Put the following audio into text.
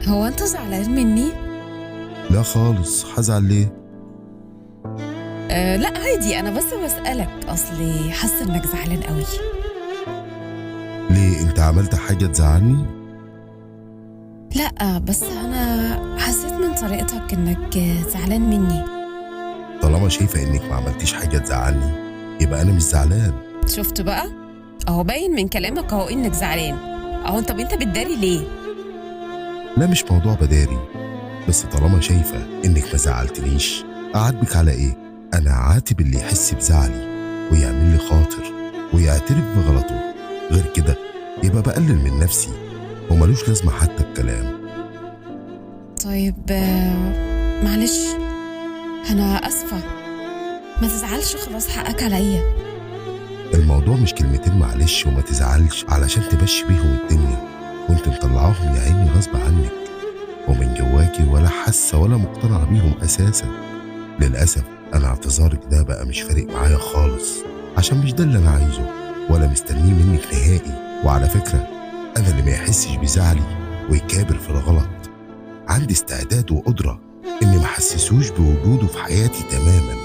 هو انت زعلان مني؟ لا خالص، هزعل ليه؟ لا عادي، انا بس بسألك اصلي حاسه انك زعلان قوي. ليه، انت عملت حاجة تزعلني؟ لا بس انا حسيت من طريقتك انك زعلان مني. طالما شايفة انك ما عملتيش حاجة تزعلني يبقى انا مش زعلان. شفت بقى؟ اهو باين من كلامك اهو انك زعلان. اهو طب انت بتداري ليه؟ لا مش موضوع بداري، بس طالما شايفة انك ما زعلتنيش اعاتبك على ايه؟ انا عاتب اللي يحس بزعلي ويعمل لي خاطر ويعترف بغلطه، غير كده يبقى بقلل من نفسي وملوش لازمة حتى الكلام. طيب معلش، انا اسفه، ما تزعلش خلاص، حقك عليا. الموضوع مش كلمتين معلش وما تزعلش علشان تمشي بيهم الدنيا وانت مطلعاهم يا عيني غصب عنك ومن جواكي ولا حاسة ولا مقتنعة بيهم اساسا. للأسف انا اعتذارك ده بقى مش فارق معايا خالص، عشان مش ده اللي انا عايزه ولا مستنيه منك نهائي. وعلى فكرة انا اللي ما يحسش بزعلي ويكابر في الغلط عندي استعداد وقدرة اني ما احسسوش بوجوده في حياتي تماما.